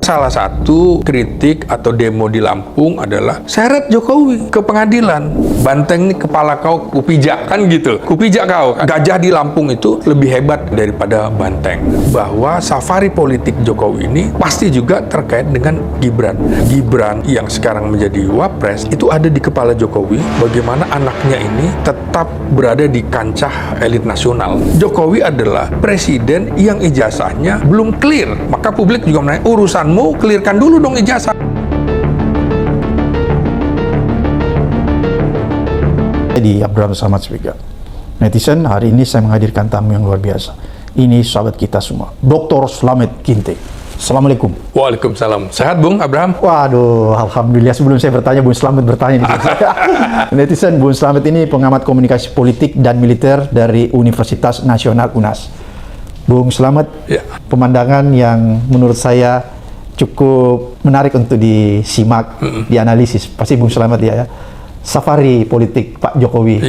salah satu kritik atau demo di Lampung adalah seret Jokowi ke pengadilan. Banteng nih kepala kau kupijak, kan gitu. Kupijak kau. Gajah di Lampung itu lebih hebat daripada banteng. Bahwa safari politik Jokowi ini pasti juga terkait dengan Gibran. Gibran yang sekarang menjadi wapres itu ada di kepala Jokowi. Bagaimana anaknya ini tetap berada di kancah elit nasional. Jokowi adalah presiden yang ijazahnya belum clear. Maka publik juga menanya, urusanmu clearkan dulu dong ijazah. Di Abraham Samad Speaker. Netizen, hari ini saya menghadirkan tamu yang luar biasa. Ini sahabat kita semua, Dr. Slamet Kinte. Assalamualaikum. Waalaikumsalam. Sehat, Bung Abraham? Waduh, alhamdulillah. Sebelum saya bertanya, Bung Slamet bertanya. Netizen, Bung Slamet ini pengamat komunikasi politik dan militer dari Universitas Nasional UNAS. Bung Slamet, ya, pemandangan yang menurut saya cukup menarik untuk disimak, dianalisis. Pasti Bung Slamet ya. Safari politik Pak Jokowi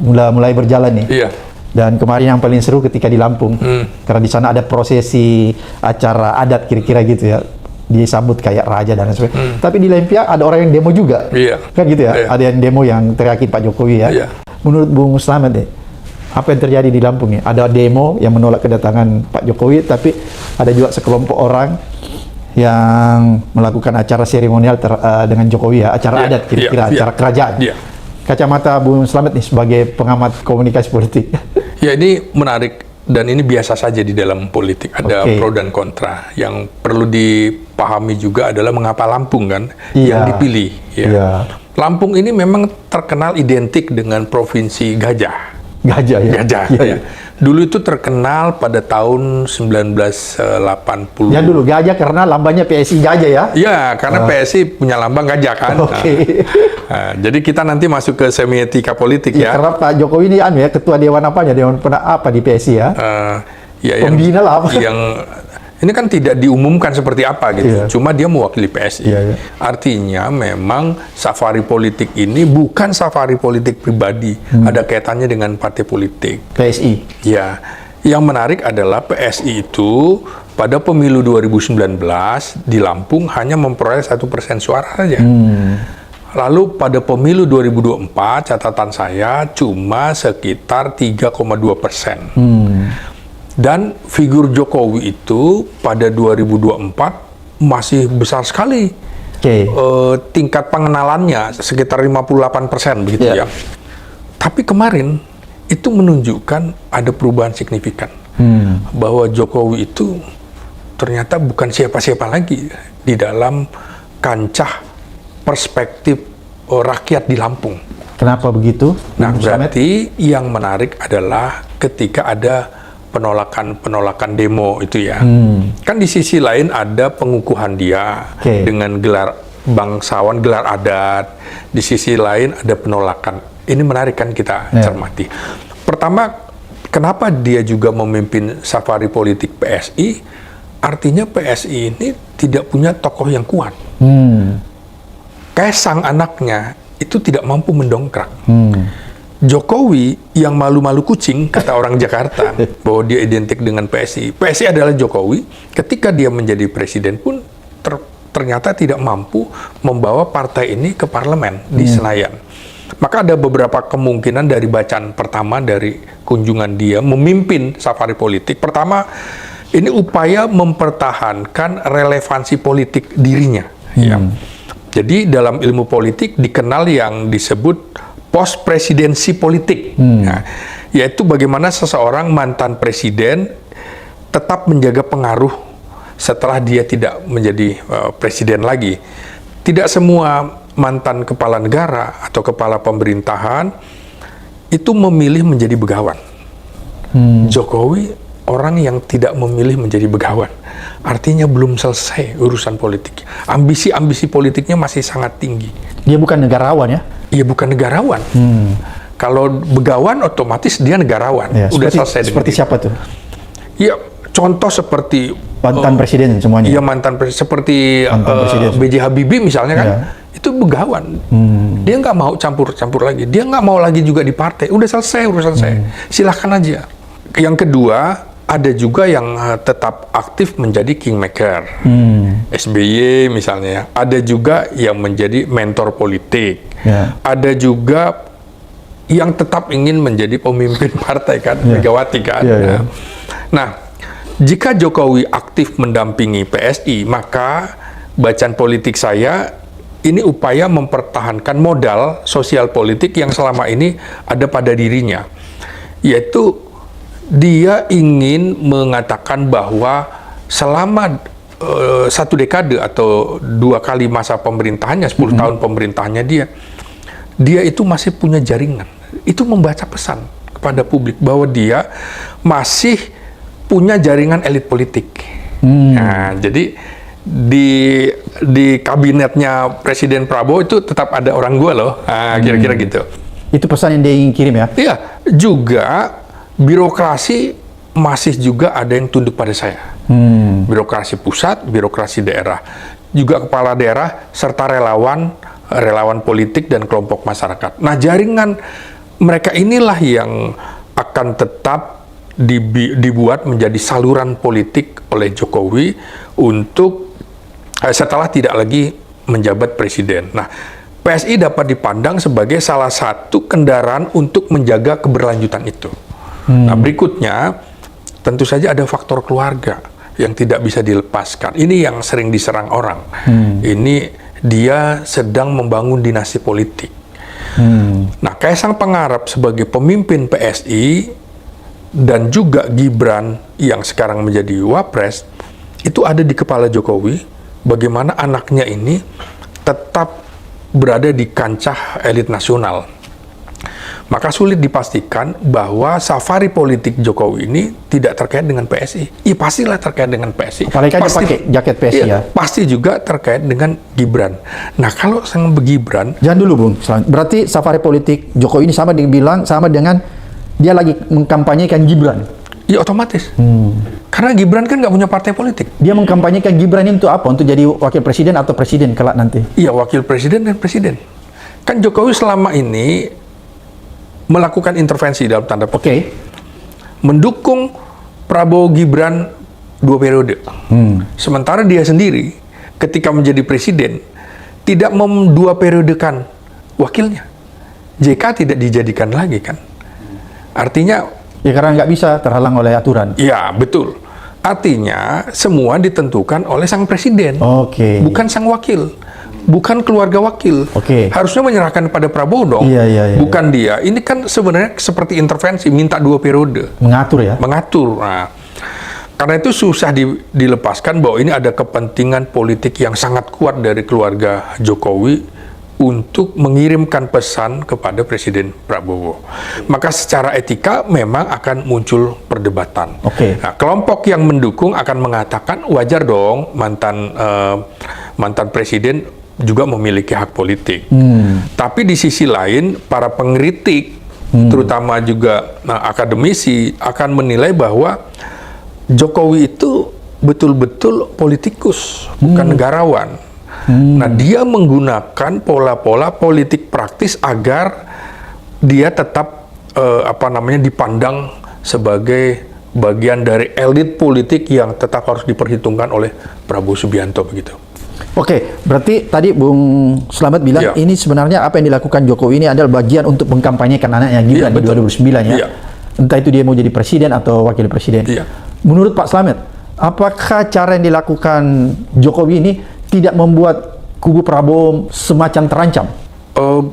mulai berjalan nih. Iya. Dan kemarin yang paling seru ketika di Lampung, karena di sana ada prosesi acara adat kira-kira gitu ya, disambut kayak raja dan sebagainya. Tapi di lain pihak ada orang yang demo juga, kan gitu ya. Ada yang demo yang teriakin Pak Jokowi ya. Menurut Bung Slamet deh, apa yang terjadi di Lampung ya? Ada demo yang menolak kedatangan Pak Jokowi, tapi ada juga sekelompok orang yang melakukan acara seremonial dengan Jokowi ya, acara adat kira-kira, acara kerajaan. Kacamata Bung Slamet nih sebagai pengamat komunikasi politik. Ya, ini menarik dan ini biasa saja di dalam politik. Ada pro dan kontra. Yang perlu dipahami juga adalah mengapa Lampung kan yang dipilih. Lampung ini memang terkenal identik dengan provinsi gajah. Gajah. Dulu itu terkenal pada tahun 1980. Ya dulu gajah karena lambangnya PSI gajah ya? Iya, karena PSI punya lambang gajah kan. Jadi kita nanti masuk ke semiotika politik ya. Karena Pak Jokowi ini ketua dewan apanya? Dewan apa di PSI ya? Pembina lah apa? Ini kan tidak diumumkan seperti apa gitu, cuma dia mewakili PSI. Artinya memang safari politik ini bukan safari politik pribadi, ada kaitannya dengan partai politik. PSI? Ya, yang menarik adalah PSI itu pada pemilu 2019 di Lampung hanya memperoleh 1% suara saja. Lalu pada pemilu 2024 catatan saya cuma sekitar 3,2%. Dan figur Jokowi itu pada 2024 masih besar sekali. Tingkat pengenalannya sekitar 58% begitu ya. Tapi kemarin itu menunjukkan ada perubahan signifikan. Bahwa Jokowi itu ternyata bukan siapa-siapa lagi di dalam kancah perspektif rakyat di Lampung. Kenapa begitu? Nah, berarti yang menarik adalah ketika ada penolakan demo itu ya. Kan di sisi lain ada pengukuhan dia dengan gelar bangsawan, gelar adat. Di sisi lain ada penolakan. Ini menarik kan kita cermati. Pertama, kenapa dia juga memimpin safari politik PSI? Artinya PSI ini tidak punya tokoh yang kuat. Kaisang anaknya itu tidak mampu mendongkrak. Jokowi yang malu-malu kucing, kata orang Jakarta, bahwa dia identik dengan PSI. PSI adalah Jokowi, ketika dia menjadi presiden pun ternyata tidak mampu membawa partai ini ke parlemen di Senayan. Maka ada beberapa kemungkinan dari bacaan pertama dari kunjungan dia memimpin safari politik. Pertama, ini upaya mempertahankan relevansi politik dirinya. Jadi dalam ilmu politik dikenal yang disebut post presidensi politik, yaitu bagaimana seseorang mantan presiden tetap menjaga pengaruh setelah dia tidak menjadi presiden lagi. Tidak semua mantan kepala negara atau kepala pemerintahan itu memilih menjadi begawan. Jokowi orang yang tidak memilih menjadi begawan, artinya belum selesai urusan politik. Ambisi politiknya masih sangat tinggi. Dia bukan negarawan ya? Iya, bukan negarawan. Kalau begawan otomatis dia negarawan. Udah selesai. Seperti siapa tuh? Ya, contoh seperti mantan presiden semuanya. Iya, mantan presiden seperti B.J. Habibie misalnya kan. Itu begawan. Dia nggak mau campur-campur lagi. Dia nggak mau lagi juga di partai. Udah selesai urusan saya. Silahkan aja. Yang kedua, ada juga yang tetap aktif menjadi kingmaker. SBY misalnya. Ada juga yang menjadi mentor politik. Ada juga yang tetap ingin menjadi pemimpin partai kan, Megawati kan. Nah, jika Jokowi aktif mendampingi PSI, maka bacaan politik saya ini upaya mempertahankan modal sosial politik yang selama ini ada pada dirinya, yaitu dia ingin mengatakan bahwa selama 1 dekade atau 2 kali masa pemerintahannya, 10 tahun pemerintahannya dia itu masih punya jaringan. Itu membaca pesan kepada publik bahwa dia masih punya jaringan elit politik. Nah, jadi di kabinetnya Presiden Prabowo itu tetap ada orang gua loh, kira-kira gitu. Itu pesan yang dia ingin kirim ya? Iya, juga birokrasi masih juga ada yang tunduk pada saya. Birokrasi pusat, birokrasi daerah, juga kepala daerah, serta relawan politik dan kelompok masyarakat. Nah, jaringan mereka inilah yang akan tetap dibuat menjadi saluran politik oleh Jokowi untuk setelah tidak lagi menjabat presiden. Nah, PSI dapat dipandang sebagai salah satu kendaraan untuk menjaga keberlanjutan itu. Nah, berikutnya tentu saja ada faktor keluarga yang tidak bisa dilepaskan. Ini yang sering diserang orang. Ini dia sedang membangun dinasti politik. Nah, Kaisang Pangarep sebagai pemimpin PSI dan juga Gibran yang sekarang menjadi Wapres itu ada di kepala Jokowi. Bagaimana anaknya ini tetap berada di kancah elit nasional. Maka sulit dipastikan bahwa safari politik Jokowi ini tidak terkait dengan PSI. Iya, pastilah terkait dengan PSI. Apalagi kan dia pakai jaket PSI ya. Pasti juga terkait dengan Gibran. Nah, kalau sang Gibran... Jangan dulu, Bung. Berarti safari politik Jokowi ini sama dengan dia lagi mengkampanyekan Gibran. Ya, otomatis. Karena Gibran kan nggak punya partai politik. Dia mengkampanyekan Gibran ini untuk apa? Untuk jadi wakil presiden atau presiden kelak nanti? Iya, wakil presiden dan presiden. Kan Jokowi selama ini melakukan intervensi dalam tanda petik. Mendukung Prabowo Gibran 2 periode. Sementara dia sendiri ketika menjadi presiden tidak 2 periodekan wakilnya. JK tidak dijadikan lagi kan. Artinya ya karena nggak bisa, terhalang oleh aturan. Ya, betul. Artinya semua ditentukan oleh sang presiden. Bukan sang wakil. Bukan keluarga wakil. Harusnya menyerahkan pada Prabowo dong. Bukan dia. Ini kan sebenarnya seperti intervensi, minta 2 periode. Mengatur ya? Mengatur. Nah, karena itu susah dilepaskan bahwa ini ada kepentingan politik yang sangat kuat dari keluarga Jokowi untuk mengirimkan pesan kepada Presiden Prabowo. Maka secara etika memang akan muncul perdebatan. Nah, kelompok yang mendukung akan mengatakan wajar dong mantan presiden juga memiliki hak politik. Tapi di sisi lain para pengkritik, terutama juga akademisi akan menilai bahwa Jokowi itu betul-betul politikus, bukan negarawan. Nah, dia menggunakan pola-pola politik praktis agar dia tetap dipandang sebagai bagian dari elit politik yang tetap harus diperhitungkan oleh Prabowo Subianto begitu. Berarti tadi Bung Slamet bilang ini sebenarnya apa yang dilakukan Jokowi ini adalah bagian untuk mengkampanyekan anaknya Gibran di 2009 ya. Entah itu dia mau jadi presiden atau wakil presiden. Menurut Pak Slamet, apakah cara yang dilakukan Jokowi ini tidak membuat kubu Prabowo semacam terancam?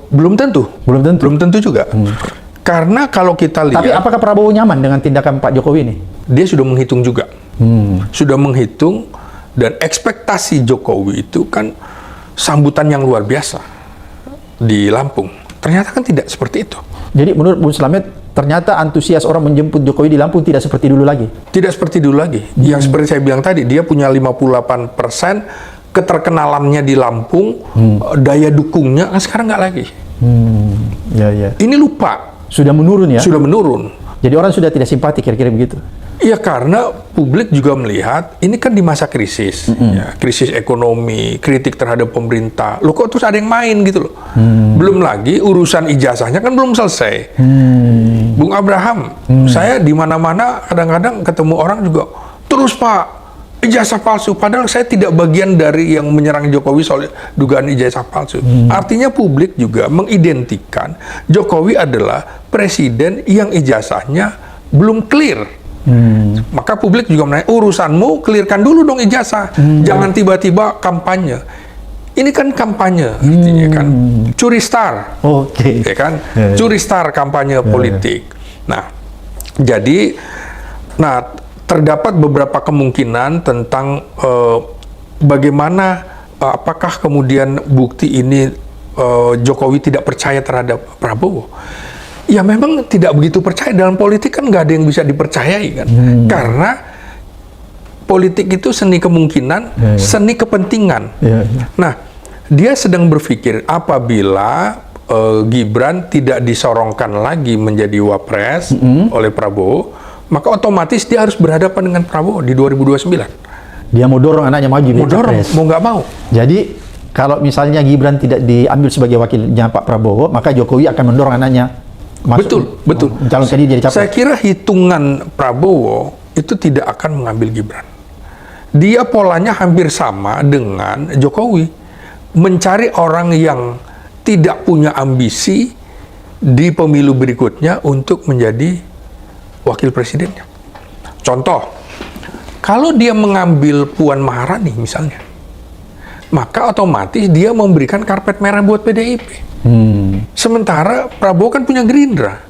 Belum tentu. Belum tentu juga. Karena kalau kita lihat... Tapi apakah Prabowo nyaman dengan tindakan Pak Jokowi ini? Dia sudah menghitung juga. Sudah menghitung, dan ekspektasi Jokowi itu kan sambutan yang luar biasa di Lampung. Ternyata kan tidak seperti itu. Jadi menurut Bung Slamet, ternyata antusias orang menjemput Jokowi di Lampung tidak seperti dulu lagi? Tidak seperti dulu lagi. Yang seperti saya bilang tadi, dia punya 58% keterkenalannya di Lampung, daya dukungnya kan sekarang nggak lagi. Ini lupa. Sudah menurun ya? Sudah menurun. Jadi orang sudah tidak simpati kira-kira begitu? Iya, karena publik juga melihat ini kan di masa krisis, krisis ekonomi, kritik terhadap pemerintah. Loh, kok terus ada yang main gitu loh. Belum lagi urusan ijazahnya kan belum selesai. Bung Abraham, saya di mana-mana kadang-kadang ketemu orang juga, terus Pak, ijazah palsu. Padahal saya tidak bagian dari yang menyerang Jokowi soal dugaan ijazah palsu. Artinya publik juga mengidentikan Jokowi adalah presiden yang ijazahnya belum clear. Maka publik juga menanya, urusanmu clearkan dulu dong ijazah. Jangan tiba-tiba kampanye. Ini kan kampanye, artinya kan curi star, ya kan, curi star kampanye politik. Nah, jadi, terdapat beberapa kemungkinan tentang bagaimana, apakah kemudian bukti ini Jokowi tidak percaya terhadap Prabowo. Ya memang tidak begitu percaya, dalam politik kan nggak ada yang bisa dipercayai kan, karena politik itu seni kemungkinan, seni kepentingan. Nah, dia sedang berpikir apabila Gibran tidak disorongkan lagi menjadi wapres oleh Prabowo, maka otomatis dia harus berhadapan dengan Prabowo di 2029. Dia mau dorong anaknya maju. Mau dorong, mau nggak mau. Jadi kalau misalnya Gibran tidak diambil sebagai wakilnya Pak Prabowo, maka Jokowi akan mendorong anaknya masuk. Betul. Mencalonkan dia jadi capres. Saya kira hitungan Prabowo itu tidak akan mengambil Gibran. Dia polanya hampir sama dengan Jokowi, mencari orang yang tidak punya ambisi di pemilu berikutnya untuk menjadi wakil presidennya. Contoh, kalau dia mengambil Puan Maharani misalnya, maka otomatis dia memberikan karpet merah buat PDIP. Sementara Prabowo kan punya Gerindra.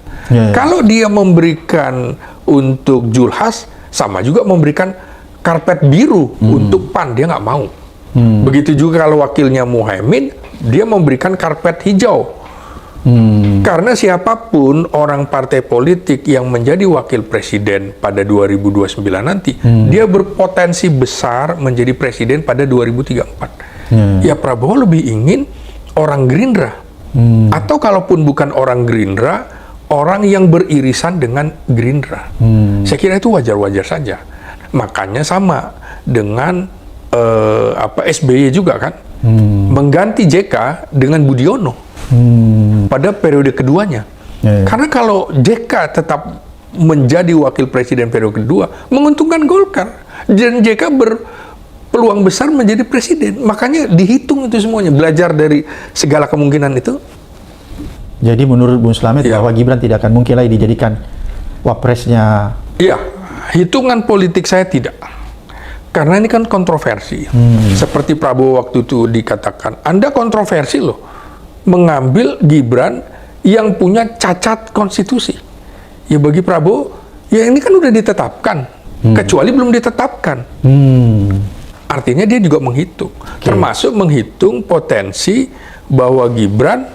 Kalau dia memberikan untuk Julhas, sama juga memberikan karpet biru untuk PAN, dia nggak mau. Begitu juga kalau wakilnya Muhaimin, dia memberikan karpet hijau. Karena siapapun orang partai politik yang menjadi wakil presiden pada 2029 nanti, dia berpotensi besar menjadi presiden pada 2034. Ya Prabowo lebih ingin orang Gerindra. Atau kalaupun bukan orang Gerindra, orang yang beririsan dengan Gerindra. Saya kira itu wajar-wajar saja. Makanya sama dengan SBY juga kan, mengganti JK dengan Budiono pada periode keduanya. Karena kalau JK tetap menjadi wakil presiden periode kedua, menguntungkan Golkar, dan JK berpeluang besar menjadi presiden. Makanya dihitung itu semuanya, belajar dari segala kemungkinan itu. Jadi menurut Bung Slamet bahwa Gibran tidak akan mungkin lagi dijadikan wapresnya. Iya, hitungan politik saya tidak. Karena ini kan kontroversi. Seperti Prabowo waktu itu dikatakan, Anda kontroversi loh, mengambil Gibran yang punya cacat konstitusi. Ya bagi Prabowo, ya ini kan udah ditetapkan, kecuali belum ditetapkan. Artinya dia juga menghitung, termasuk menghitung potensi bahwa Gibran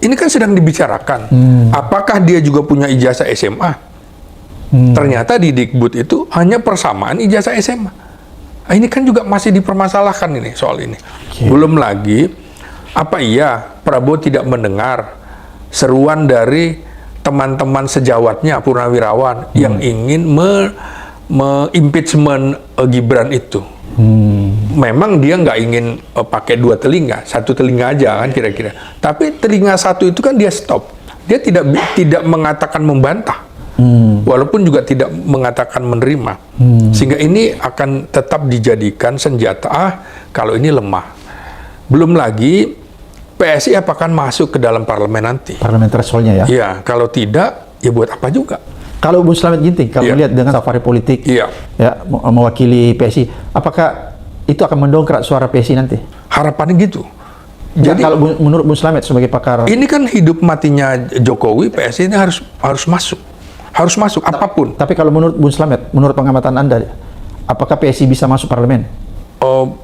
ini kan sedang dibicarakan. Apakah dia juga punya ijazah SMA? Ternyata di Dikbud itu hanya persamaan ijazah SMA. Nah, ini kan juga masih dipermasalahkan ini soal ini. Belum lagi, apa iya Prabowo tidak mendengar seruan dari teman-teman sejawatnya Purnawirawan yang ingin me-impeachment Gibran itu. Memang dia nggak ingin pakai dua telinga, satu telinga aja kan kira-kira. Tapi telinga satu itu kan dia stop. Dia tidak mengatakan membantah. Walaupun juga tidak mengatakan menerima. Sehingga ini akan tetap dijadikan senjata kalau ini lemah. Belum lagi PSI apakah masuk ke dalam parlemen nanti? Parlemen threshold-nya ya? Iya, kalau tidak, ya buat apa juga? Kalau Bung Slamet Ginting, kalau melihat dengan safari politik ya mewakili PSI, apakah itu akan mendongkrak suara PSI nanti? Harapannya gitu. Jadi kalau menurut Bung Slamet sebagai pakar, ini kan hidup matinya Jokowi, PSI ini harus masuk. Harus masuk, apapun. Tapi kalau menurut Bung Slamet, menurut pengamatan Anda, apakah PSI bisa masuk parlemen?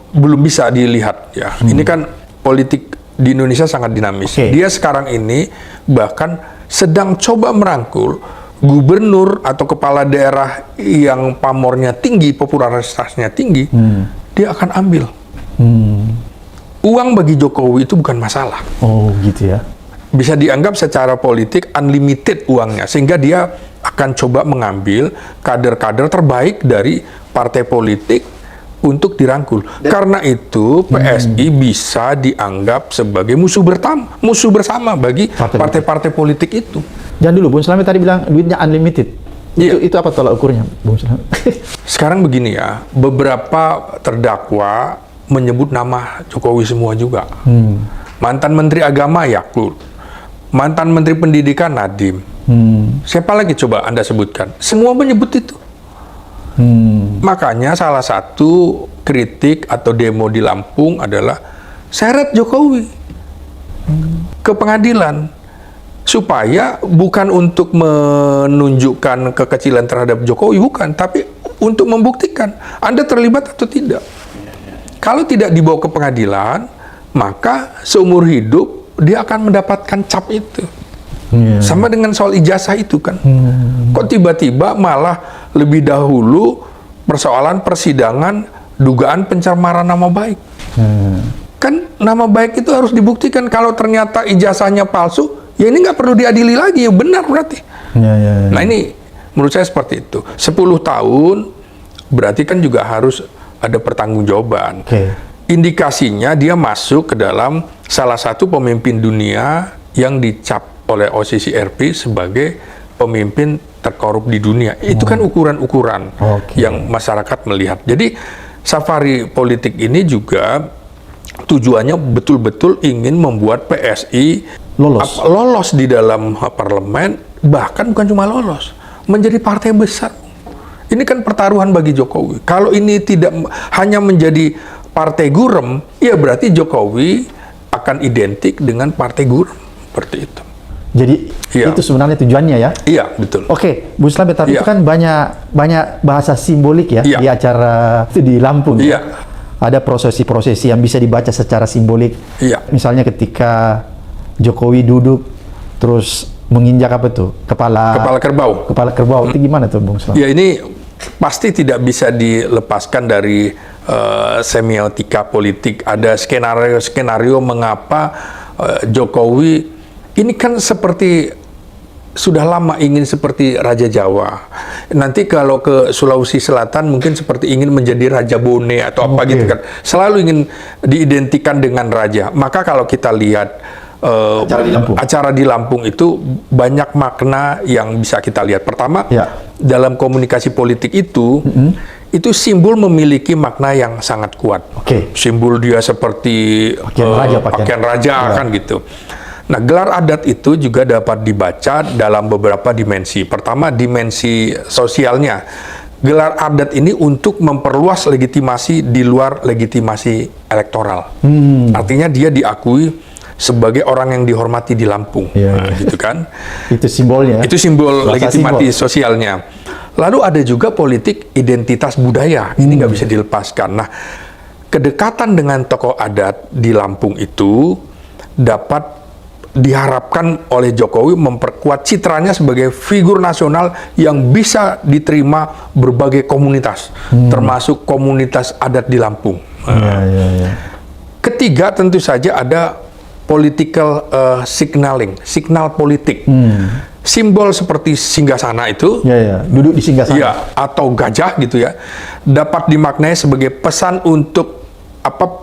Belum bisa dilihat ya. Ini kan politik di Indonesia sangat dinamis. Dia sekarang ini bahkan sedang coba merangkul gubernur atau kepala daerah yang pamornya tinggi, popularitasnya tinggi, dia akan ambil. Uang bagi Jokowi itu bukan masalah. Oh, gitu ya. Bisa dianggap secara politik unlimited uangnya, sehingga dia akan coba mengambil kader-kader terbaik dari partai politik untuk dirangkul. Karena itu PSI bisa dianggap sebagai musuh bersama bagi partai-partai politik itu. Jangan dulu, Bung Slamet tadi bilang duitnya unlimited. Iya. Itu apa tolak ukurnya, Bung Slamet? Sekarang begini ya, beberapa terdakwa menyebut nama Jokowi semua juga. Mantan Menteri Agama Yakut, mantan Menteri Pendidikan Nadiem. Siapa lagi coba Anda sebutkan? Semua menyebut itu. Makanya salah satu kritik atau demo di Lampung adalah seret Jokowi ke pengadilan supaya bukan untuk menunjukkan kekecilan terhadap Jokowi, bukan, tapi untuk membuktikan Anda terlibat atau tidak. Kalau tidak dibawa ke pengadilan, maka seumur hidup dia akan mendapatkan cap itu. Sama dengan soal ijazah itu kan. Kok tiba-tiba malah lebih dahulu persoalan persidangan dugaan pencemaran nama baik. Kan nama baik itu harus dibuktikan. Kalau ternyata ijazahnya palsu, ya ini nggak perlu diadili lagi, ya benar berarti. Nah ini menurut saya seperti itu. 10 tahun berarti kan juga harus ada pertanggungjawaban. Indikasinya dia masuk ke dalam salah satu pemimpin dunia yang dicap oleh OCCRP sebagai pemimpin terkorup di dunia. Itu kan ukuran-ukuran yang masyarakat melihat. Jadi safari politik ini juga tujuannya betul-betul ingin membuat PSI lolos di dalam parlemen, bahkan bukan cuma lolos, menjadi partai besar. Ini kan pertaruhan bagi Jokowi. Kalau ini tidak hanya menjadi partai gurem, ya berarti Jokowi akan identik dengan partai gurem, seperti itu. Jadi itu sebenarnya tujuannya ya? Iya, betul. Oke, Bu Slamet, tapi itu kan banyak bahasa simbolik ya di acara itu di Lampung. Ada prosesi-prosesi yang bisa dibaca secara simbolik. Misalnya ketika Jokowi duduk terus menginjak apa tuh? Kepala kerbau. Kepala kerbau. Itu gimana tuh, Bung Slamet? Ya, ini pasti tidak bisa dilepaskan dari semiotika politik. Ada skenario mengapa Jokowi ini kan seperti sudah lama ingin seperti Raja Jawa. Nanti kalau ke Sulawesi Selatan mungkin seperti ingin menjadi Raja Bone atau apa gitu kan. Selalu ingin diidentikan dengan raja. Maka kalau kita lihat acara di Lampung itu banyak makna yang bisa kita lihat. Pertama, dalam komunikasi politik itu simbol memiliki makna yang sangat kuat. Simbol dia seperti pakaian raja kan gitu. Nah, gelar adat itu juga dapat dibaca dalam beberapa dimensi. Pertama, dimensi sosialnya. Gelar adat ini untuk memperluas legitimasi di luar legitimasi elektoral. Artinya dia diakui sebagai orang yang dihormati di Lampung. Nah, gitu kan. Itu simbolnya. Itu simbol legitimasi sosialnya. Lalu ada juga politik identitas budaya. Ini nggak bisa dilepaskan. Nah, kedekatan dengan tokoh adat di Lampung itu dapat diharapkan oleh Jokowi memperkuat citranya sebagai figur nasional yang bisa diterima berbagai komunitas, termasuk komunitas adat di Lampung. Ketiga, tentu saja ada political signaling, signal politik. Simbol seperti singgasana itu, duduk di singgasana, atau gajah gitu ya, dapat dimaknai sebagai pesan untuk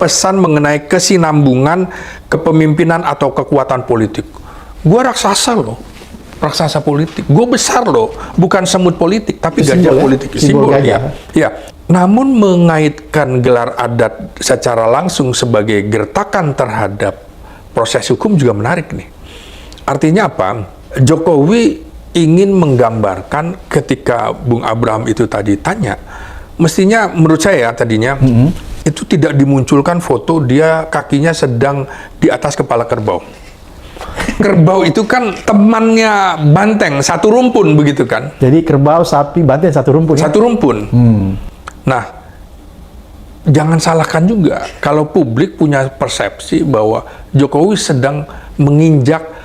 pesan mengenai kesinambungan kepemimpinan atau kekuatan politik. Gue raksasa loh, raksasa politik. Gue besar loh, bukan semut politik, tapi gajah politik. Simbol ya. Namun mengaitkan gelar adat secara langsung sebagai gertakan terhadap proses hukum juga menarik nih. Artinya apa? Jokowi ingin menggambarkan ketika Bung Abraham itu tadi tanya, mestinya menurut saya tadinya itu tidak dimunculkan foto dia kakinya sedang di atas kepala kerbau. Kerbau itu kan temannya banteng, satu rumpun begitu kan. Jadi kerbau, sapi, banteng satu rumpun. Satu rumpun. Nah, jangan salahkan juga kalau publik punya persepsi bahwa Jokowi sedang menginjak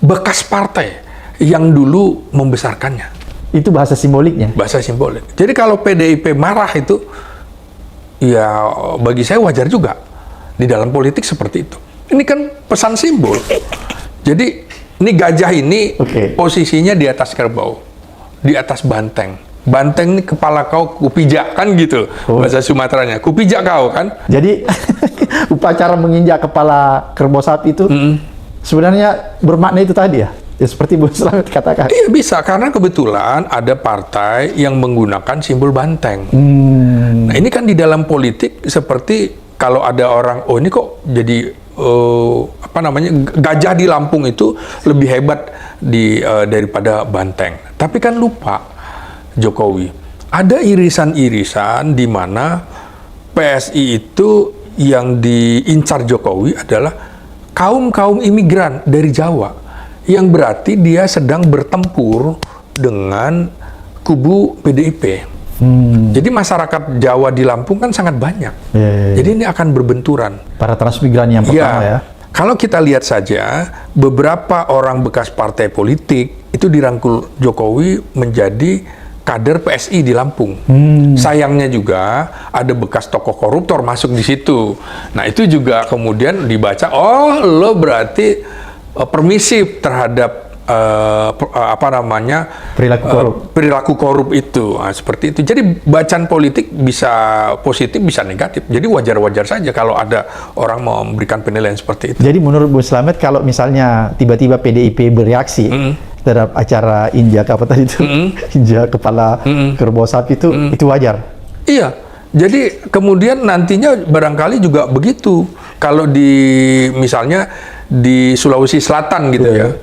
bekas partai yang dulu membesarkannya. Itu bahasa simboliknya. Bahasa simbolik. Jadi kalau PDIP marah itu, ya bagi saya wajar juga. Di dalam politik seperti itu. Ini kan pesan simbol. Jadi ini gajah ini posisinya di atas kerbau, di atas banteng. Banteng ini kepala kau kupijak kan gitu bahasa Sumateranya. Kupijak kau kan. Jadi upacara menginjak kepala kerbau sapi itu sebenarnya bermakna itu tadi ya. Ya, seperti Bu Slamet katakan. Iya bisa, karena kebetulan ada partai yang menggunakan simbol banteng. Nah ini kan di dalam politik seperti kalau ada orang, oh ini kok jadi gajah di Lampung itu lebih hebat daripada banteng. Tapi kan lupa Jokowi, ada irisan-irisan di mana PSI itu yang diincar Jokowi adalah kaum imigran dari Jawa, yang berarti dia sedang bertempur dengan kubu PDIP. Jadi masyarakat Jawa di Lampung kan sangat banyak. Jadi ini akan berbenturan. Para transmigran yang pertama ya. Kalau kita lihat saja, beberapa orang bekas partai politik itu dirangkul Jokowi menjadi kader PSI di Lampung. Sayangnya juga ada bekas tokoh koruptor masuk di situ. Nah itu juga kemudian dibaca, oh lo berarti permisif terhadap perilaku korup itu. Nah, seperti itu. Jadi bacaan politik bisa positif, bisa negatif. Jadi wajar-wajar saja kalau ada orang mau memberikan penilaian seperti itu. Jadi menurut Bu Slamet, kalau misalnya tiba-tiba PDIP bereaksi terhadap acara injak apa tadi itu, injak kepala kerbau sapi itu wajar? Iya. Jadi kemudian nantinya barangkali juga begitu. Kalau misalnya di Sulawesi Selatan gitu ya.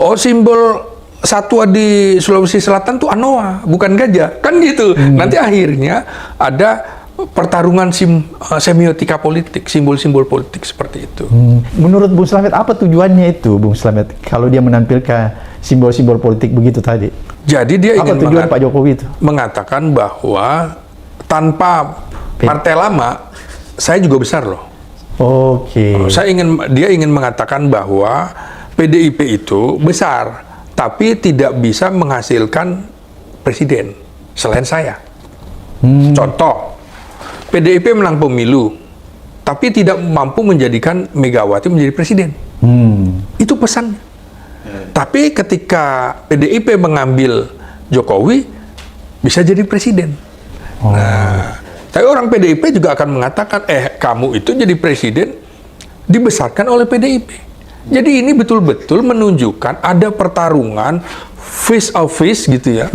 Oh, simbol satwa di Sulawesi Selatan tuh anoa, bukan gajah, kan gitu. Nanti akhirnya ada pertarungan semiotika politik, simbol-simbol politik seperti itu. Menurut Bung Slamet, apa tujuannya itu, Bung Slamet, kalau dia menampilkan simbol-simbol politik begitu tadi? Jadi dia ingin tujuan Pak Jokowi itu mengatakan bahwa tanpa partai lama, saya juga besar loh. Oke. Dia ingin mengatakan bahwa PDIP itu besar, tapi tidak bisa menghasilkan presiden selain saya. Contoh, PDIP menang pemilu, tapi tidak mampu menjadikan Megawati menjadi presiden. Itu pesan. Tapi ketika PDIP mengambil Jokowi, bisa jadi presiden. Nah, tapi orang PDIP juga akan mengatakan, kamu itu jadi presiden dibesarkan oleh PDIP. Jadi ini betul-betul menunjukkan ada pertarungan face of face gitu ya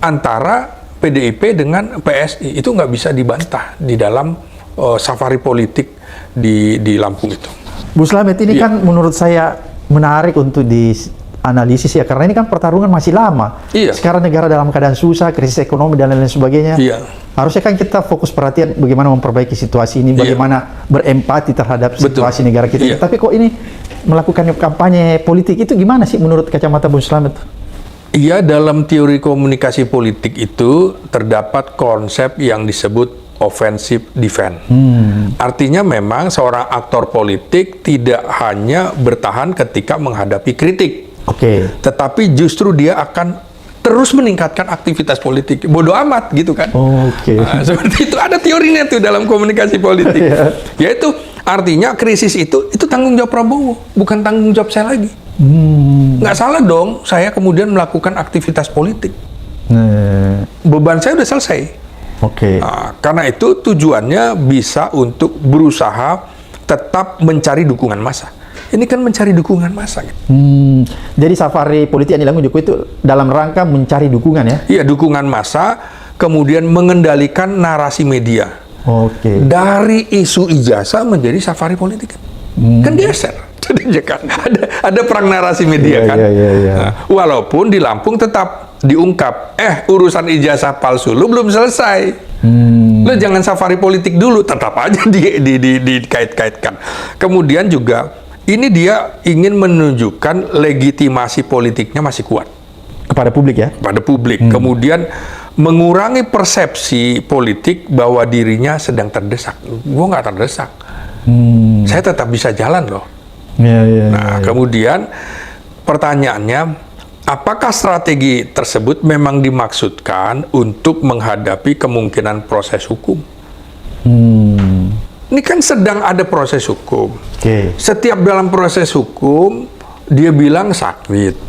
antara PDIP dengan PSI. Itu nggak bisa dibantah di dalam safari politik di Lampung itu. Bu Slamet, ini kan menurut saya menarik untuk dianalisis ya, karena ini kan pertarungan masih lama. Sekarang negara dalam keadaan susah, krisis ekonomi dan lain-lain sebagainya. Harusnya kan kita fokus perhatian bagaimana memperbaiki situasi ini, bagaimana berempati terhadap situasi negara kita. Tapi kok ini melakukan kampanye politik itu gimana sih menurut kacamata Bung Slamet? Iya, dalam teori komunikasi politik itu terdapat konsep yang disebut offensive defense. Artinya memang seorang aktor politik tidak hanya bertahan ketika menghadapi kritik. Tetapi justru dia akan terus meningkatkan aktivitas politik. Bodoh amat gitu kan. Nah, seperti itu, ada teorinya tuh dalam komunikasi politik. Yaitu artinya krisis itu tanggung jawab Prabowo, bukan tanggung jawab saya lagi. Nggak salah dong saya kemudian melakukan aktivitas politik. Beban saya udah selesai. Nah, karena itu tujuannya bisa untuk berusaha tetap mencari dukungan massa. Ini kan mencari dukungan massa. Jadi safari politik yang dilakukan Jokowi itu dalam rangka mencari dukungan ya? Iya, dukungan massa, kemudian mengendalikan narasi media. Dari isu ijazah menjadi safari politik. Kan geser. Jadi kan ada perang narasi media kan. Nah, walaupun di Lampung tetap diungkap, urusan ijazah palsu lu belum selesai. Lu jangan safari politik dulu, tetap aja dikait-kaitkan. Kemudian juga ini dia ingin menunjukkan legitimasi politiknya masih kuat kepada publik ya. Kepada publik. Kemudian mengurangi persepsi politik bahwa dirinya sedang terdesak. Gua nggak terdesak. Saya tetap bisa jalan loh. Kemudian pertanyaannya, apakah strategi tersebut memang dimaksudkan untuk menghadapi kemungkinan proses hukum? Ini kan sedang ada proses hukum. Setiap dalam proses hukum dia bilang sakit,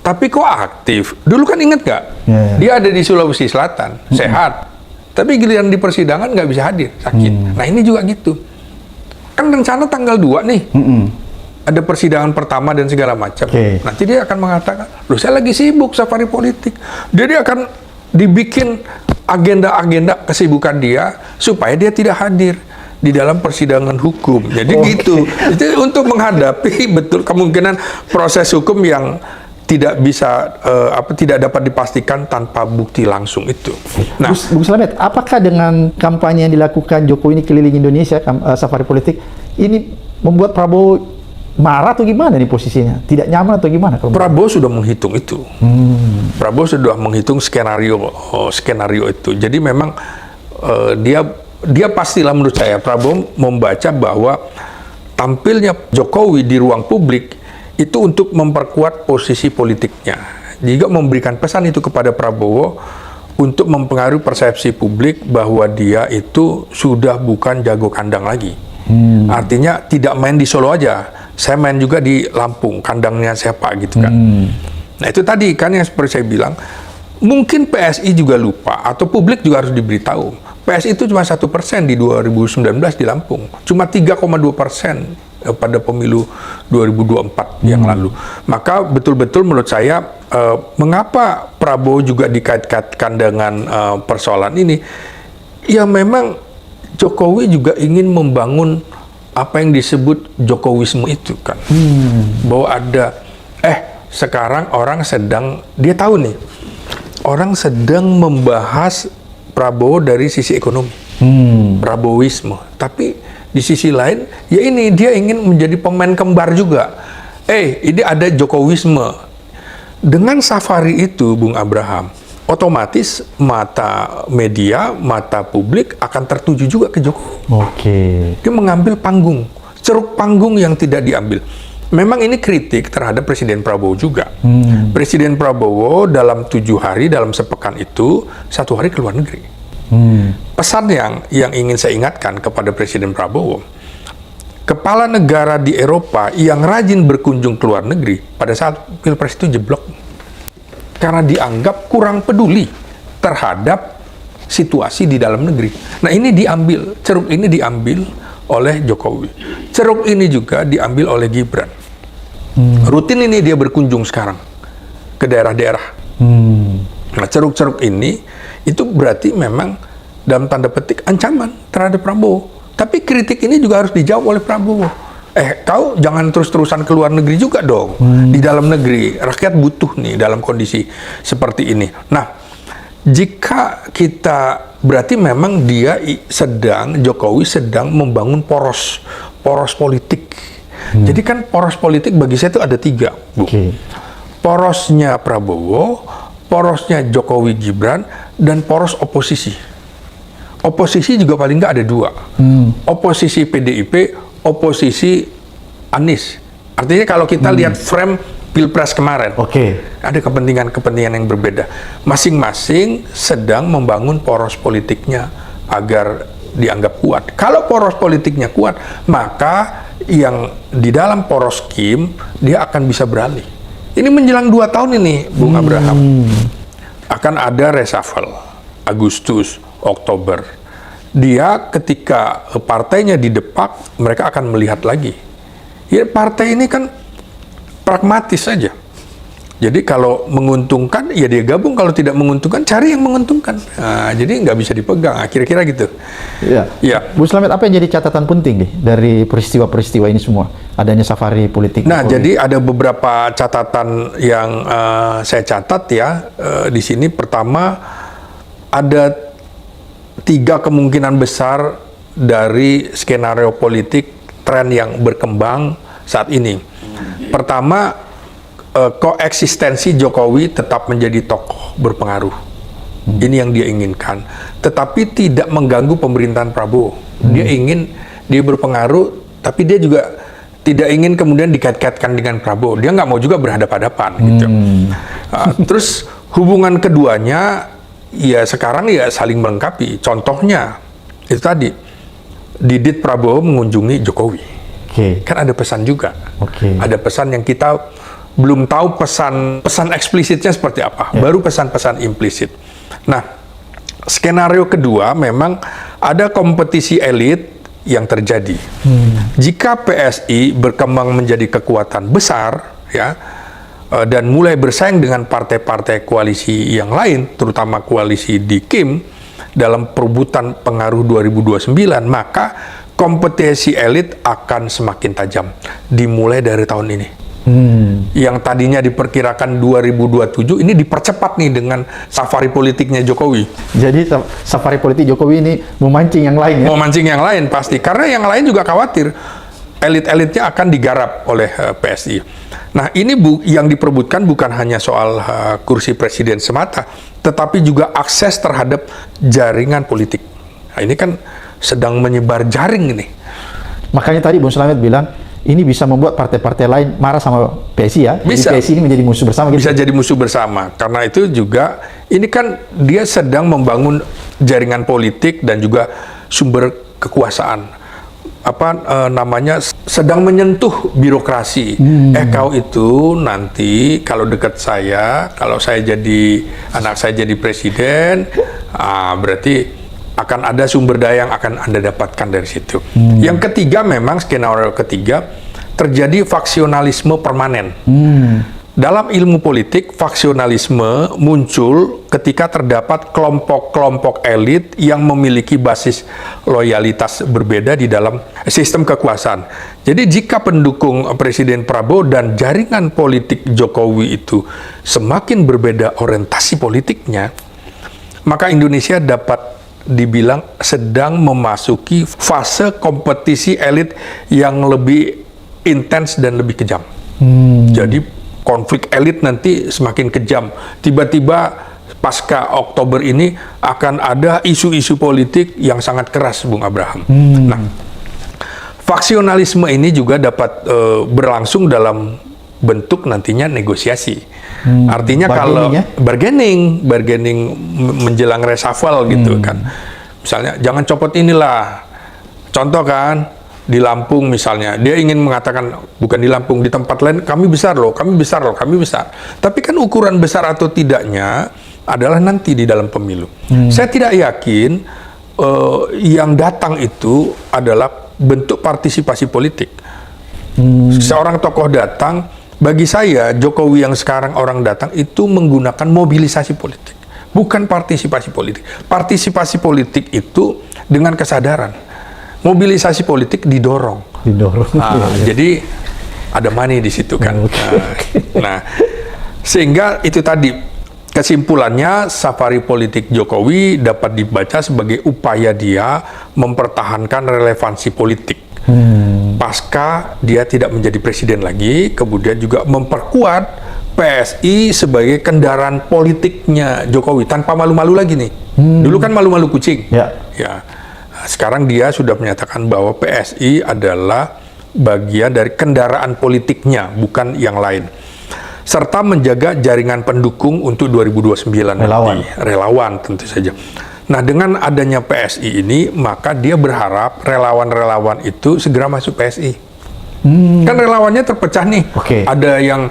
tapi kok aktif? Dulu kan inget nggak? Dia ada di Sulawesi Selatan, sehat, tapi giliran di persidangan nggak bisa hadir, sakit. Nah ini juga gitu. Kan rencana tanggal 2 nih. ada persidangan pertama dan segala macam. Nanti dia akan mengatakan, loh saya lagi sibuk safari politik. Dia akan dibikin agenda-agenda kesibukan dia supaya dia tidak hadir di dalam persidangan hukum. Jadi gitu. Itu untuk menghadapi betul kemungkinan proses hukum yang tidak bisa tidak dapat dipastikan tanpa bukti langsung itu. Nah, Bung Slamet, apakah dengan kampanye yang dilakukan Jokowi ini keliling Indonesia, safari politik, ini membuat Prabowo marah atau gimana nih posisinya? Tidak nyaman atau gimana? Prabowo sudah menghitung itu. Prabowo sudah menghitung skenario itu. Jadi memang dia pastilah menurut saya Prabowo membaca bahwa tampilnya Jokowi di ruang publik itu untuk memperkuat posisi politiknya. Juga memberikan pesan itu kepada Prabowo untuk mempengaruhi persepsi publik bahwa dia itu sudah bukan jago kandang lagi. Artinya tidak main di Solo aja, saya main juga di Lampung, kandangnya siapa gitu kan. Nah itu tadi kan yang seperti saya bilang, mungkin PSI juga lupa atau publik juga harus diberitahu. PSI itu cuma 1% di 2019 di Lampung, cuma 3,2% pada pemilu 2024 yang lalu. Maka betul-betul menurut saya mengapa Prabowo juga dikait-kaitkan dengan persoalan ini? Ya memang Jokowi juga ingin membangun apa yang disebut Jokowisme itu kan. Bahwa ada sekarang orang sedang, dia tahu nih, orang sedang membahas Prabowo dari sisi ekonomi. Prabowisme. Tapi di sisi lain, ya ini dia ingin menjadi pemain kembar juga. Ini ada Jokowisme. Dengan safari itu, Bung Abraham, otomatis mata media, mata publik akan tertuju juga ke Jokowi. Dia mengambil panggung, ceruk panggung yang tidak diambil. Memang ini kritik terhadap Presiden Prabowo juga. Presiden Prabowo dalam 7 hari, dalam sepekan itu, 1 hari ke luar negeri. Pesan yang ingin saya ingatkan kepada Presiden Prabowo, kepala negara di Eropa yang rajin berkunjung ke luar negeri pada saat Pilpres itu jeblok karena dianggap kurang peduli terhadap situasi di dalam negeri. Nah ini diambil, ceruk ini diambil oleh Jokowi, ceruk ini juga diambil oleh Gibran. Rutin ini dia berkunjung sekarang ke daerah-daerah. Nah ceruk-ceruk ini itu berarti memang dalam tanda petik ancaman terhadap Prabowo. Tapi kritik ini juga harus dijawab oleh Prabowo. Kau jangan terus-terusan ke luar negeri juga dong. Di dalam negeri, rakyat butuh nih dalam kondisi seperti ini. Nah, jika kita, berarti memang Jokowi sedang membangun poros politik. Jadi kan poros politik bagi saya itu ada 3, Bu. Porosnya Prabowo, porosnya Jokowi Gibran, dan poros oposisi. Oposisi juga paling nggak ada 2. Oposisi PDIP, oposisi Anies. Artinya kalau kita lihat frame Pilpres kemarin, ada kepentingan-kepentingan yang berbeda. Masing-masing sedang membangun poros politiknya agar dianggap kuat. Kalau poros politiknya kuat, maka yang di dalam poros Kim, dia akan bisa beralih. Ini menjelang 2 tahun ini, Bung Abraham. Akan ada reshuffle, Agustus, Oktober. Dia ketika partainya didepak, mereka akan melihat lagi. Ya partai ini kan pragmatis saja. Jadi kalau menguntungkan, ya dia gabung. Kalau tidak menguntungkan, cari yang menguntungkan. Nah, jadi nggak bisa dipegang, kira-kira gitu. Ya. Bu Slamet, apa yang jadi catatan penting nih dari peristiwa-peristiwa ini semua? Adanya safari politik. Nah, jadi ada beberapa catatan yang saya catat ya di sini. Pertama, ada 3 kemungkinan besar dari skenario politik tren yang berkembang saat ini. Pertama, koeksistensi Jokowi tetap menjadi tokoh berpengaruh. Ini yang dia inginkan. Tetapi tidak mengganggu pemerintahan Prabowo. Dia berpengaruh, tapi dia juga tidak ingin kemudian dikait-kaitkan dengan Prabowo. Dia nggak mau juga berhadapan-hadapan. Gitu. Terus hubungan keduanya, ya sekarang ya saling melengkapi. Contohnya, itu tadi, Didit Prabowo mengunjungi Jokowi. Kan ada pesan juga. Ada pesan yang kita belum tahu pesan eksplisitnya seperti apa, baru pesan-pesan implisit. Nah, skenario kedua memang ada kompetisi elit yang terjadi. Jika PSI berkembang menjadi kekuatan besar, ya, dan mulai bersaing dengan partai-partai koalisi yang lain, terutama koalisi di Kim, dalam perebutan pengaruh 2029, maka kompetisi elit akan semakin tajam, dimulai dari tahun ini. Yang tadinya diperkirakan 2027 ini dipercepat nih dengan safari politiknya Jokowi. Jadi safari politik Jokowi ini memancing yang lain ya? Memancing yang lain pasti, karena yang lain juga khawatir elit-elitnya akan digarap oleh PSI. Nah, ini yang diperebutkan bukan hanya soal kursi presiden semata, tetapi juga akses terhadap jaringan politik. Nah, ini kan sedang menyebar jaring ini. Makanya tadi Bung Slamet bilang, ini bisa membuat partai-partai lain marah sama PSI ya? Bisa. Jadi PSI ini menjadi musuh bersama gitu? Bisa jadi musuh bersama. Karena itu juga, ini kan dia sedang membangun jaringan politik dan juga sumber kekuasaan. Sedang menyentuh birokrasi. Kau itu nanti kalau dekat saya, kalau anak saya jadi presiden, berarti akan ada sumber daya yang akan Anda dapatkan dari situ. Yang ketiga, memang skenario ketiga, terjadi faksionalisme permanen. Dalam ilmu politik, faksionalisme muncul ketika terdapat kelompok-kelompok elit yang memiliki basis loyalitas berbeda di dalam sistem kekuasaan. Jadi jika pendukung Presiden Prabowo dan jaringan politik Jokowi itu semakin berbeda orientasi politiknya, maka Indonesia dapat dibilang sedang memasuki fase kompetisi elit yang lebih intens dan lebih kejam. Jadi konflik elit nanti semakin kejam. Tiba-tiba pasca Oktober ini akan ada isu-isu politik yang sangat keras, Bung Abraham. Nah, faksionalisme ini juga dapat berlangsung dalam bentuk nantinya negosiasi. Artinya kalau bargaining menjelang reshuffle gitu kan. Misalnya jangan copot inilah. Contoh kan, di Lampung misalnya, dia ingin mengatakan, bukan di Lampung, di tempat lain, kami besar loh, kami besar loh, kami besar. Tapi kan ukuran besar atau tidaknya adalah nanti di dalam pemilu. Saya tidak yakin yang datang itu adalah bentuk partisipasi politik. Seorang tokoh datang, bagi saya, Jokowi yang sekarang orang datang itu menggunakan mobilisasi politik, bukan partisipasi politik. Partisipasi politik itu dengan kesadaran. Mobilisasi politik didorong. Jadi ada money di situ kan. Nah, sehingga itu tadi kesimpulannya, safari politik Jokowi dapat dibaca sebagai upaya dia mempertahankan relevansi politik. Pasca dia tidak menjadi presiden lagi, kemudian juga memperkuat PSI sebagai kendaraan politiknya Jokowi tanpa malu-malu lagi nih. Dulu kan malu-malu kucing. Ya. Sekarang dia sudah menyatakan bahwa PSI adalah bagian dari kendaraan politiknya, bukan yang lain. Serta menjaga jaringan pendukung untuk 2029 nanti. Relawan tentu saja. Nah, dengan adanya PSI ini, maka dia berharap relawan-relawan itu segera masuk PSI. Kan relawannya terpecah nih. Ada yang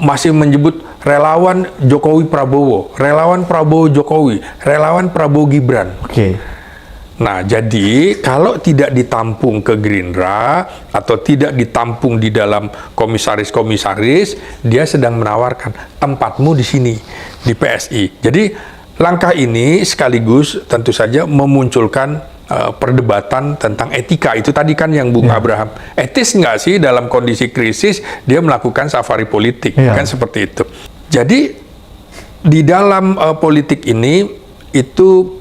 masih menyebut relawan Jokowi Prabowo, relawan Prabowo Jokowi, relawan Prabowo Gibran. Nah, jadi kalau tidak ditampung ke Gerindra atau tidak ditampung di dalam komisaris-komisaris, dia sedang menawarkan tempatmu di sini, di PSI. Jadi langkah ini sekaligus tentu saja memunculkan perdebatan tentang etika. Itu tadi kan yang Bung Abraham, etis nggak sih dalam kondisi krisis dia melakukan safari politik, kan seperti itu. Jadi di dalam politik ini itu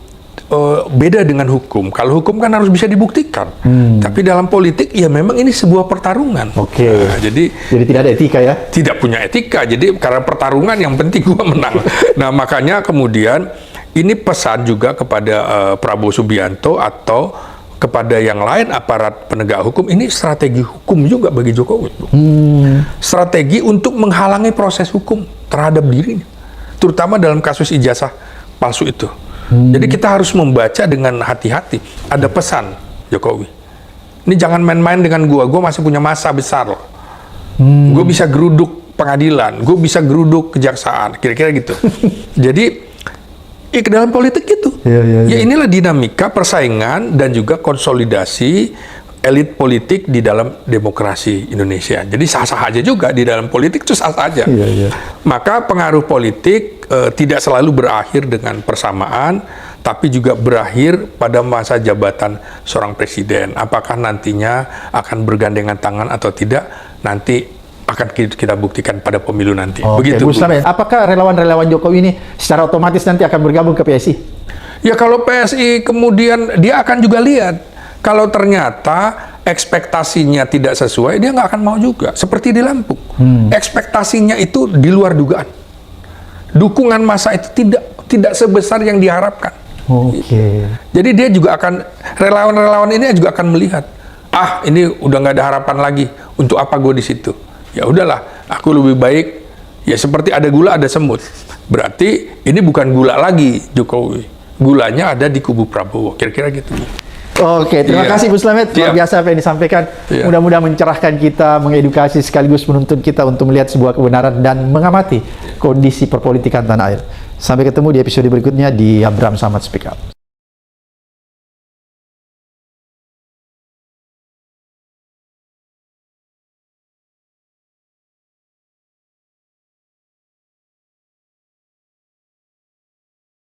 beda dengan hukum. Kalau hukum kan harus bisa dibuktikan. Tapi dalam politik ya memang ini sebuah pertarungan. Nah, jadi tidak ada etika ya? Tidak punya etika. Jadi karena pertarungan yang penting gua menang. Nah, makanya kemudian ini pesan juga kepada Prabowo Subianto atau kepada yang lain aparat penegak hukum, ini strategi hukum juga bagi Jokowi. Strategi untuk menghalangi proses hukum terhadap dirinya. Terutama dalam kasus ijazah palsu itu. Jadi kita harus membaca dengan hati-hati. Ada pesan Jokowi. Ini jangan main-main dengan gua masih punya masa besar loh. Gua bisa geruduk pengadilan, gua bisa geruduk kejaksaan, kira-kira gitu. Jadi ke dalam politik itu. Ya inilah dinamika persaingan dan juga konsolidasi elit politik di dalam demokrasi Indonesia. Jadi sah-sah aja juga di dalam politik itu sah-sah aja. Maka pengaruh politik tidak selalu berakhir dengan persamaan, tapi juga berakhir pada masa jabatan seorang presiden. Apakah nantinya akan bergandengan tangan atau tidak, nanti akan kita buktikan pada pemilu nanti. Begitu. Bu Slamet, apakah relawan-relawan Jokowi ini secara otomatis nanti akan bergabung ke PSI? Ya kalau PSI kemudian dia akan juga lihat. Kalau ternyata ekspektasinya tidak sesuai, dia nggak akan mau juga. Seperti di Lampung. Ekspektasinya itu di luar dugaan. Dukungan massa itu tidak sebesar yang diharapkan. Jadi dia juga akan, relawan-relawan ini juga akan melihat, ini udah nggak ada harapan lagi. Untuk apa gue di situ? Ya udahlah, aku lebih baik. Ya seperti ada gula, ada semut. Berarti ini bukan gula lagi Jokowi. Gulanya ada di kubu Prabowo. Kira-kira gitu. Oke, terima kasih Bu Slamet. Luar biasa apa yang disampaikan. Mudah-mudahan mencerahkan kita, mengedukasi sekaligus menuntun kita untuk melihat sebuah kebenaran dan mengamati kondisi perpolitikan tanah air. Sampai ketemu di episode berikutnya di Abraham Samad Speak Up.